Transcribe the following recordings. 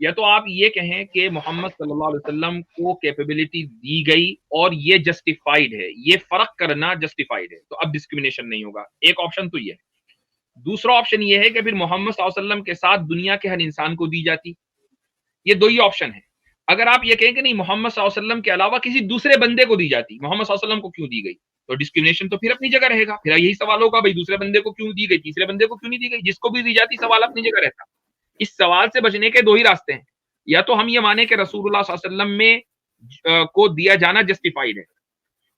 یا تو آپ یہ کہیں کہ محمد صلی اللہ علیہ وسلم کو کیپیبلٹی دی گئی اور یہ جسٹیفائڈ ہے، یہ فرق کرنا جسٹیفائڈ ہے، تو اب ڈسکریمنیشن نہیں ہوگا. ایک آپشن تو یہ ہے. دوسرا آپشن یہ ہے کہ پھر محمد صلی اللہ علیہ وسلم کے ساتھ دنیا کے ہر انسان کو دی جاتی. یہ دو ہی آپشن ہیں. اگر آپ یہ کہیں کہ نہیں محمد صلی اللہ علیہ وسلم کے علاوہ کسی دوسرے بندے کو دی جاتی، محمد صلی اللہ علیہ وسلم کو کیوں دی گئی، تو ڈسکریمنیشن تو پھر اپنی جگہ رہے گا. پھر یہی سوال ہوگا بھائی دوسرے بندے کو کیوں دی گئی، تیسرے بندے کو کیوں نہیں دی گئی. جس کو بھی دی جاتی سوال اپنی جگہ رہتا. اس سوال سے بچنے کے دو ہی راستے ہیں. یا تو ہم یہ مانیں کہ رسول اللہ صلی اللہ علیہ وسلم میں کو دیا جانا جسٹیفائڈ ہے،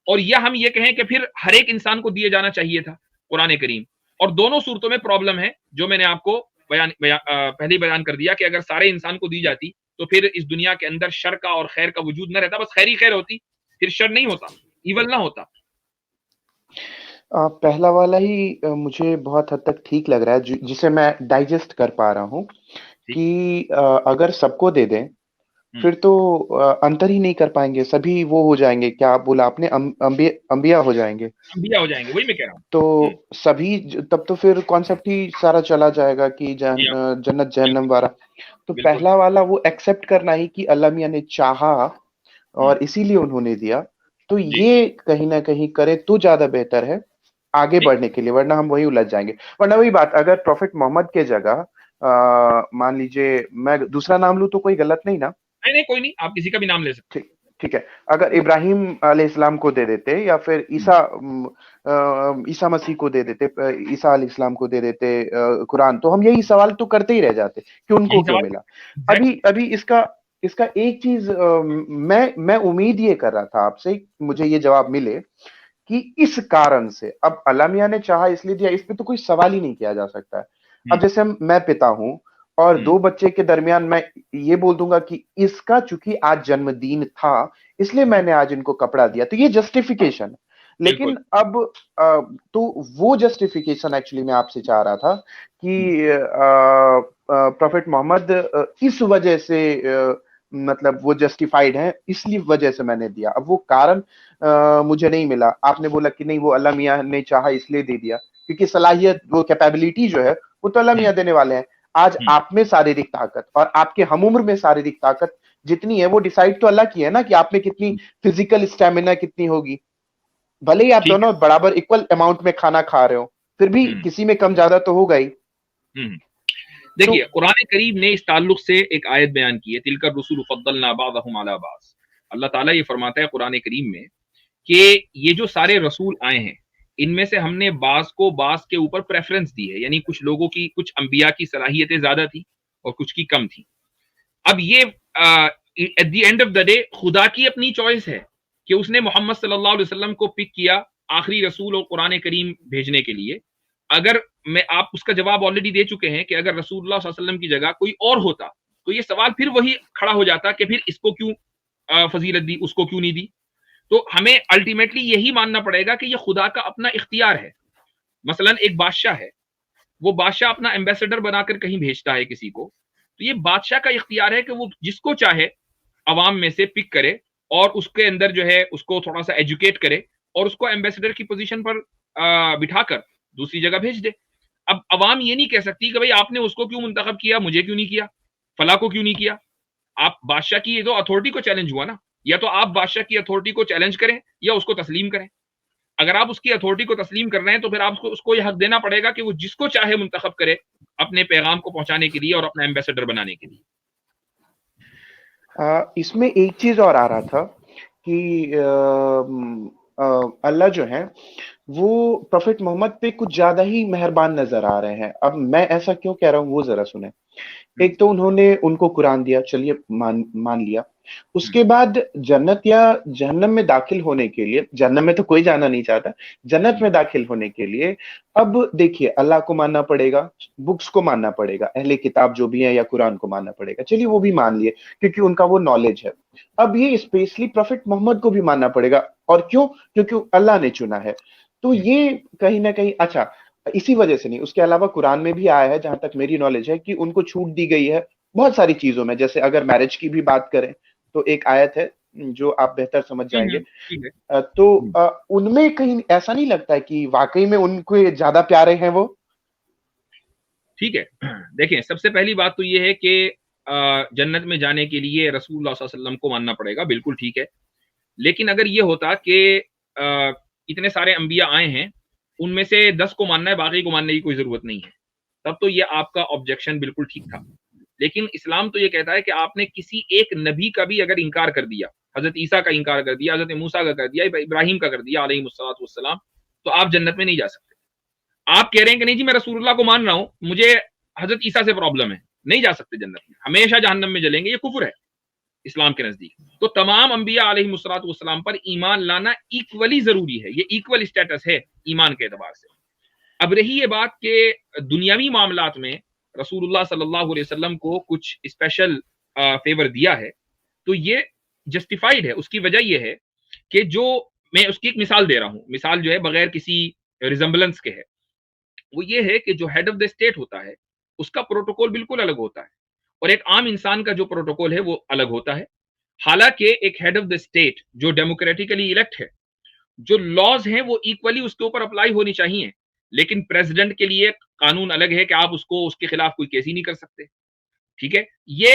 اور یا ہم یہ کہیں کہ پھر ہر ایک انسان کو دیا جانا چاہیے تھا قرآن کریم. اور دونوں صورتوں میں پرابلم ہے جو میں نے آپ کو پہلے بیان کر دیا کہ اگر سارے انسان کو دی جاتی تو پھر اس دنیا کے اندر شر کا اور خیر کا وجود نہ رہتا، بس خیر ہی خیر ہوتی، پھر شر نہیں ہوتا، ایول نہ ہوتا. پہلا والا ہی مجھے بہت حد تک ٹھیک لگ رہا ہے، جسے میں ڈائجسٹ کر پا رہا ہوں کہ اگر سب کو دے دیں پھر تو انتر ہی نہیں کر پائیں گے، سبھی وہ ہو جائیں گے، کیا بولا آپ نے، انبیاء ہو جائیں گے. انبیاء ہو جائیں گے، وہی میں کہہ رہا ہوں. تو سبھی تب تو پھر کانسیپٹ ہی سارا چلا جائے گا کہ جنت جہنم والا. تو پہلا والا وہ ایکسپٹ کرنا ہی کہ اللہ میاں نے چاہا اور اسی لیے انہوں نے دیا، تو یہ کہیں نہ کہیں کرے تو زیادہ بہتر ہے آگے بڑھنے کے لیے، ورنہ ہم وہی الجھ جائیں گے. ورنہ وہی بات، اگر پروفٹ محمد کے جگہ مان لیجئے میں دوسرا نام لوں تو کوئی غلط نہیں نا؟ نہیں کوئی نہیں، آپ کسی کا بھی نام لے سکتے. ٹھیک ہے. اگر ابراہیم علیہ السلام کو دے دیتے یا پھر عیسیٰ مسیح کو دے دیتے، عیسیٰ علیہ السلام کو دے دیتے قرآن، تو ہم یہی سوال تو کرتے ہی رہ جاتے کہ ان کو کیوں ملا. ابھی اس کا ایک چیز میں امید یہ کر رہا تھا آپ سے، مجھے یہ جواب ملے کہ اس کارن سے اب اللہ میاں نے چاہا اس لیے دیا، اس پہ تو کوئی سوال ہی نہیں کیا جا سکتا ہے. اب جیسے میں پتا ہوں اور دو بچے کے درمیان میں یہ بول دوں گا کہ اس کا چونکہ آج جنم دن تھا اس لیے میں نے آج ان کو کپڑا دیا، تو یہ جسٹیفیکیشن ہے. لیکن اب تو وہ جسٹیفیکیشن ایکچولی میں آپ سے چاہ رہا تھا کہ پروفٹ محمد اس وجہ سے مطلب وہ جسٹیفائیڈ ہیں، اس لیے وجہ سے میں نے دیا. اب وہ کارن مجھے نہیں ملا. آپ نے بولا کہ نہیں وہ اللہ میاں نے چاہا اس لیے دے دیا، کیونکہ صلاحیت وہ کیپیبلٹی جو ہے وہ تو اللہ میاں دینے والے ہیں. آج آپ میں شاریرک طاقت اور آپ کے ہم عمر میں شاریرک طاقت جتنی ہے وہ ڈیسائیڈ تو اللہ کی ہے نا کہ آپ میں کتنی فزیکل اسٹیمنا کتنی ہوگی. بھلے ہی آپ دونوں برابر ایکول اماؤنٹ میں کھانا کھا رہے ہو، پھر بھی کسی میں کم زیادہ تو ہوگا ہی. دیکھیے قرآن کریم نے اس تعلق سے ایک آیت بیان کی ہے، تلک الرسول فضلنا بعضهم علی بعض. اللہ تعالیٰ یہ فرماتا ہے قرآن کریم میں کہ یہ جو سارے رسول آئے ہیں ان میں سے ہم نے بعض کو بعض کے اوپر پریفرنس دی ہے، یعنی کچھ لوگوں کی، کچھ انبیاء کی صلاحیتیں زیادہ تھی اور کچھ کی کم تھی. اب یہ at the end of the day خدا کی اپنی چوائس ہے کہ اس نے محمد صلی اللہ علیہ وسلم کو پک کیا آخری رسول اور قرآن کریم بھیجنے کے لیے. اگر آپ اس کا جواب آلریڈی دے چکے ہیں کہ اگر رسول اللہ صلی اللہ علیہ وسلم کی جگہ کوئی اور ہوتا تو یہ سوال پھر وہی کھڑا ہو جاتا کہ پھر اس کو کیوں فضیلت دی، اس کو کیوں نہیں دی. تو ہمیں الٹیمیٹلی یہی ماننا پڑے گا کہ یہ خدا کا اپنا اختیار ہے. مثلا ایک بادشاہ ہے، وہ بادشاہ اپنا ایمبیسڈر بنا کر کہیں بھیجتا ہے کسی کو، تو یہ بادشاہ کا اختیار ہے کہ وہ جس کو چاہے عوام میں سے پک کرے اور اس کے اندر جو ہے اس کو تھوڑا سا ایجوکیٹ کرے اور اس کو ایمبیسڈر کی پوزیشن پر بٹھا کر دوسری جگہ بھیج دے. اب عوام یہ نہیں کہہ سکتی کہ بھئی آپ نے اس کو کیوں منتخب کیا، مجھے کیوں نہیں کیا، فلاں کو کیوں نہیں کیا. آپ بادشاہ کی یہ تو اتھارٹی کو چیلنج ہوا نا، یا تو آپ بادشاہ کی اتھارٹی کو چیلنج کریں یا اس کو تسلیم کریں. اگر آپ اس کی اتھارٹی کو تسلیم کر رہے ہیں تو پھر آپ اس کو یہ حق دینا پڑے گا کہ وہ جس کو چاہے منتخب کرے اپنے پیغام کو پہنچانے کے لیے اور اپنا ایمبیسڈر بنانے کے لیے. اس میں ایک چیز اور آ رہا تھا کہ اللہ جو ہے وہ پروفٹ محمد پہ کچھ زیادہ ہی مہربان نظر آ رہے ہیں. اب میں ایسا کیوں کہہ رہا ہوں وہ ذرا سنیں. ایک تو انہوں نے ان کو قرآن دیا، چلیے مان لیا. اس کے بعد جنت یا جہنم میں داخل ہونے کے لیے، جہنم میں تو کوئی جانا نہیں چاہتا، جنت میں داخل ہونے کے لیے اب دیکھیے اللہ کو ماننا پڑے گا، بکس کو ماننا پڑے گا، اہل کتاب جو بھی ہیں یا قرآن کو ماننا پڑے گا. چلیے وہ بھی مان لیے کیونکہ ان کا وہ نالج ہے. اب یہ اسپیشلی پروفٹ محمد کو بھی ماننا پڑے گا. اور کیوں؟ کیونکہ اللہ نے چنا ہے. تو یہ کہیں نہ کہیں اچھا اسی وجہ سے نہیں، اس کے علاوہ قرآن میں بھی آیا ہے جہاں تک میری نالج ہے کہ ان کو چھوٹ دی گئی ہے بہت ساری چیزوں میں. جیسے اگر میرج کی بھی بات کریں تو ایک آیت ہے جو آپ بہتر سمجھ جائیں گے. تو ان میں کہیں ایسا نہیں لگتا ہے کہ واقعی میں ان کو زیادہ پیارے ہیں وہ؟ ٹھیک ہے، دیکھیں سب سے پہلی بات تو یہ ہے کہ جنت میں جانے کے لیے رسول اللہ صلی اللہ علیہ وسلم کو ماننا پڑے گا، بالکل ٹھیک ہے. لیکن اگر یہ ہوتا کہ اتنے سارے انبیاء آئے ہیں، ان میں سے 10 کو ماننا ہے، باقی کو ماننے کی کوئی ضرورت نہیں ہے، تب تو یہ آپ کا آبجیکشن بالکل ٹھیک تھا. لیکن اسلام تو یہ کہتا ہے کہ آپ نے کسی ایک نبی کا بھی اگر انکار کر دیا، حضرت عیسیٰ کا انکار کر دیا، حضرت موسیٰ کا کر دیا، ابراہیم کا کر دیا علیہ الصلوۃ والسلام، تو آپ جنت میں نہیں جا سکتے. آپ کہہ رہے ہیں کہ نہیں جی میں رسول اللہ کو مان رہا ہوں، مجھے حضرت عیسیٰ سے پرابلم ہے، نہیں جا سکتے جنت میں، ہمیشہ جہنم میں جلیں گے. یہ کفر ہے اسلام کے نزدیک. تو تمام انبیاء علیہ الصلوۃ والسلام پر ایمان لانا ایکولی ضروری ہے، یہ ایکول اسٹیٹس ہے ایمان کے اعتبار سے. اب رہی یہ بات کہ دنیاوی معاملات میں رسول اللہ صلی اللہ علیہ وسلم کو کچھ اسپیشل فیور دیا ہے، تو یہ جسٹیفائڈ ہے. اس کی وجہ یہ ہے کہ جو میں اس کی ایک مثال دے رہا ہوں، مثال جو ہے بغیر کسی ریزمبلنس کے ہے، وہ یہ ہے کہ جو ہیڈ آف دا اسٹیٹ ہوتا ہے اس کا پروٹوکول بالکل الگ ہوتا ہے، اور ایک عام انسان کا جو پروٹوکول ہے وہ الگ ہوتا ہے. حالانکہ ایک ہیڈ آف دا اسٹیٹ جو ڈیموکریٹیکلی الیکٹ ہے، جو لاز ہیں وہ ایکولی اس کے اوپر اپلائی ہونی چاہیے، لیکن پریزیڈنٹ کے لیے قانون الگ ہے کہ آپ اس کے خلاف کوئی کیس ہی نہیں کر سکتے. ٹھیک ہے، یہ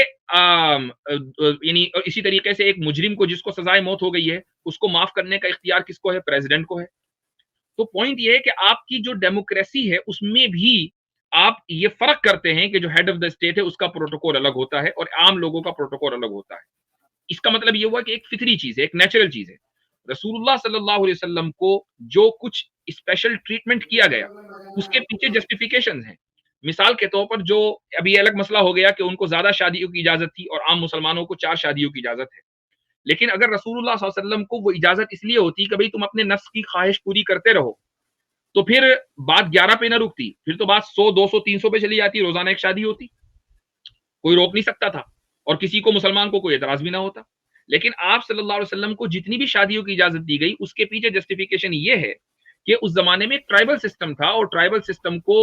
یعنی اسی طریقے سے ایک مجرم کو جس کو سزائے موت ہو گئی ہے، اس کو معاف کرنے کا اختیار کس کو ہے؟ پریزیڈنٹ کو ہے. تو پوائنٹ یہ ہے کہ آپ کی جو ڈیموکریسی ہے اس میں بھی آپ یہ فرق کرتے ہیں کہ جو ہیڈ آف دا اسٹیٹ ہے اس کا پروٹوکول الگ ہوتا ہے اور عام لوگوں کا پروٹوکول الگ ہوتا ہے. اس کا مطلب یہ ہوا کہ ایک فطری چیز ہے، ایک نیچرل چیز ہے. رسول اللہ صلی اللہ علیہ وسلم کو جو کچھ اسپیشل ٹریٹمنٹ کیا گیا اس کے پیچھے جسٹیفیکیشنز ہیں. مثال کے طور پر جو ابھی الگ مسئلہ ہو گیا کہ ان کو زیادہ شادیوں کی اجازت تھی اور عام مسلمانوں کو 4 شادیوں کی اجازت ہے. لیکن اگر رسول اللہ صلی اللہ علیہ وسلم کو وہ اجازت اس لیے ہوتی کہ بھئی تم اپنے نفس کی خواہش پوری کرتے رہو، تو پھر بات 11 پہ نہ رکتی، پھر تو بات 100 200 300 پہ چلی جاتی، روزانہ ایک شادی ہوتی، کوئی روک نہیں سکتا تھا اور کسی کو مسلمان کو کوئی اعتراض بھی نہ ہوتا. لیکن آپ صلی اللہ علیہ وسلم کو جتنی بھی شادیوں کی اجازت دی گئی اس کے پیچھے جسٹیفیکیشن یہ ہے کہ اس زمانے میں ایک ٹرائبل سسٹم تھا، اور ٹرائبل سسٹم کو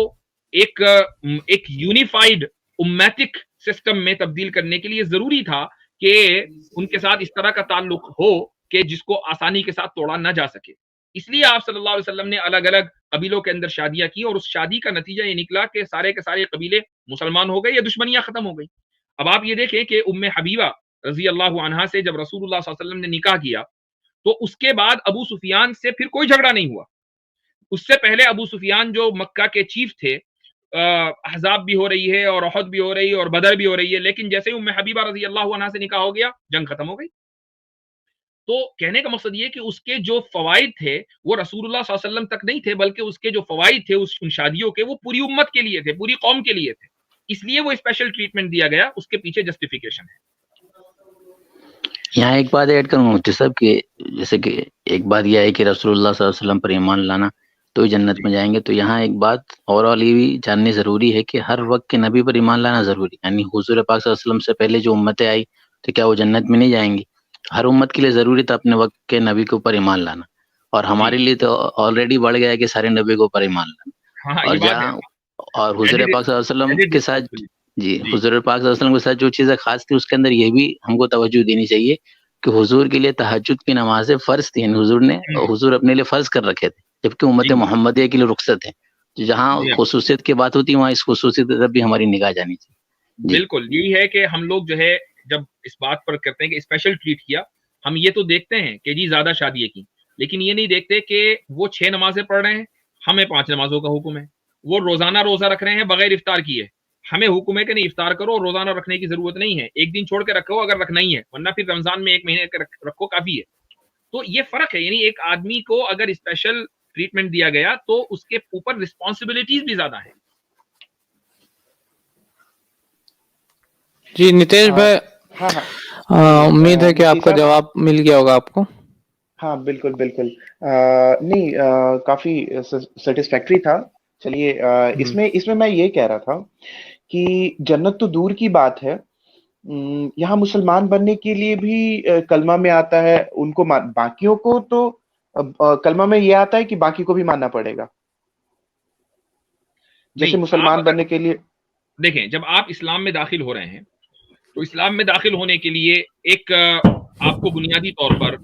ایک یونیفائڈ امتک سسٹم میں تبدیل کرنے کے لیے ضروری تھا کہ ان کے ساتھ اس طرح کا تعلق ہو کہ جس کو آسانی کے ساتھ توڑا نہ جا سکے. اس لیے آپ صلی اللہ علیہ وسلم نے الگ الگ قبیلوں کے اندر شادیاں کی، اور اس شادی کا نتیجہ یہ نکلا کہ سارے کے سارے قبیلے مسلمان ہو گئے یا دشمنیاں ختم ہو گئی. اب آپ یہ دیکھیں کہ ام حبیبہ رضی اللہ عنہا سے جب رسول اللہ صلی اللہ علیہ وسلم نے نکاح کیا تو اس کے بعد ابو سفیان سے پھر کوئی جھگڑا نہیں ہوا. اس سے پہلے ابو سفیان جو مکہ کے چیف تھے، احزاب بھی ہو رہی ہے اور احد بھی ہو رہی ہے اور بدر بھی ہو رہی ہے، لیکن جیسے ہی ام حبیبہ رضی اللہ عنہا سے نکاح ہو گیا جنگ ختم ہو گئی. تو کہنے کا مقصد یہ کہ اس کے جو فوائد تھے وہ رسول اللہ صلی اللہ علیہ وسلم تک نہیں تھے، بلکہ اس کے جو فوائد تھے ان شادیوں کے وہ پوری امت کے لیے تھے، پوری قوم کے لیے تھے. اس لیے وہ اسپیشل ٹریٹمنٹ دیا گیا، اس کے پیچھے جسٹیفیکیشن ہے. یہاں ایک بات ایڈ کروں مفتی صاحب کہ جیسے کہ ایک بات یہ ہے کہ رسول اللہ صلی اللہ علیہ وسلم پر ایمان لانا تو جنت میں جائیں گے، تو یہاں ایک بات اور یہ بھی جاننی ضروری ہے کہ ہر وقت کے نبی پر ایمان لانا ضروری، یعنی حضور پاک صلی اللہ علیہ وسلم سے پہلے جو امتیں آئی تو کیا وہ جنت میں نہیں جائیں گی؟ ہر امت کے لیے ضروری تھا اپنے وقت کے نبی کے اوپر ایمان لانا، اور ہمارے لیے تو آلریڈی بڑھ گیا ہے کہ سارے نبی کے اوپر ایمان لانا. اور جہاں اور حضور پاک صلی اللہ علیہ وسلم کے ساتھ جی حضور پاک صلی اللہ علیہ وسلم کے ساتھ جو چیزیں خاص تھی اس کے اندر یہ بھی ہم کو توجہ دینی چاہیے کہ حضور کے لیے تہجد کی نمازیں فرض تھی، یعنی حضور اپنے لیے فرض کر رکھے تھے، جبکہ امت محمدیہ کے لیے رخصت ہے. جہاں خصوصیت کی بات ہوتی ہے وہاں اس خصوصیت کی طرف بھی ہماری نگاہ جانی چاہیے. بالکل یہی ہے کہ ہم لوگ جو ہے جب اس بات پر کرتے ہیں کہ اسپیشل ٹریٹ کیا، ہم یہ تو دیکھتے ہیں کہ جی زیادہ شادیاں کی، لیکن یہ نہیں دیکھتے کہ وہ 6 نمازیں پڑھ رہے ہیں، ہمیں 5 نمازوں کا حکم ہے. وہ روزانہ روزہ رکھ رہے ہیں بغیر افطار کیے، ہمیں حکم ہے کہ نہیں افطار کرو، اور روزانہ رکھنے کی ضرورت نہیں ہے، ایک دن چھوڑ کے رکھو اگر رکھنا ہی ہے، ورنہ پھر رمضان میں 1 مہینے کا رکھو کافی ہے. تو یہ فرق ہے، یعنی ایک آدمی کو اگر اسپیشل ٹریٹمنٹ دیا گیا تو اس کے اوپر رسپانسبلٹیز بھی زیادہ ہیں. جی نتیش بھائی، امید ہے کہ آپ کا جواب مل گیا ہوگا آپ کو. ہاں بالکل بالکل، نہیں کافی سیٹسفیکٹری تھا. چلیے اس میں میں یہ کہہ رہا تھا کہ جنت تو دور کی بات ہے، یہاں مسلمان بننے کے لیے بھی کلمہ میں آتا ہے ان کو باقیوں کو تو کلمہ میں یہ آتا ہے کہ باقی کو بھی ماننا پڑے گا. جیسے مسلمان بننے کے لیے دیکھیں جب آپ اسلام میں داخل ہو رہے ہیں تو اسلام میں داخل ہونے کے لیے ایک آپ کو بنیادی طور پر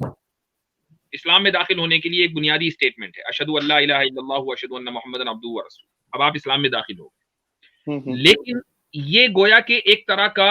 اسلام میں داخل ہونے کے لیے ایک بنیادی اسٹیٹمنٹ ہے، اشہد ان لا الہ الا اللہ و اشہد ان محمد عبدہ و رسولہ. اب آپ اسلام میں داخل ہو گئے، لیکن یہ گویا کہ ایک طرح کا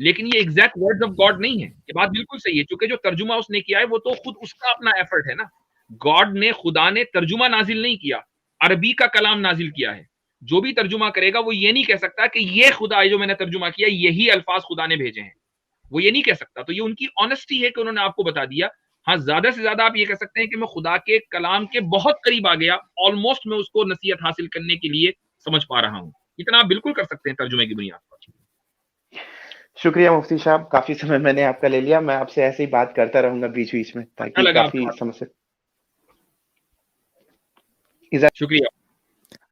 لیکن یہ ایگزیکٹ ورڈز آف گاڈ نہیں ہے. یہ بات بالکل صحیح ہے, چونکہ جو ترجمہ اس نے کیا ہے وہ تو خود اس کا اپنا ایفرٹ ہے نا. گاڈ نے, خدا نے ترجمہ نازل نہیں کیا, عربی کا کلام نازل کیا ہے. جو بھی ترجمہ کرے گا وہ یہ نہیں کہہ سکتا کہ یہ خدا ہے جو میں نے ترجمہ کیا, یہی الفاظ خدا نے بھیجے ہیں, وہ یہ نہیں کہہ سکتا. تو یہ ان کی آنےسٹی ہے کہ انہوں نے آپ کو بتا دیا. ہاں زیادہ سے زیادہ آپ یہ کہہ سکتے ہیں کہ میں خدا کے کلام کے بہت قریب آ گیا, آلموسٹ میں اس کو نصیحت حاصل کرنے کے لیے سمجھ پا رہا ہوں. اتنا آپ بالکل کر سکتے ہیں ترجمے کی بنیاد پر. شکریہ مفتی صاحب, کافی سمے میں نے آپ کا لے لیا. میں آپ سے ایسے ہی بات کرتا رہوں گا بیچ بیچ میں, تاکہ لگا کافی آپ کو؟ سمجھ سکتے. شکریہ.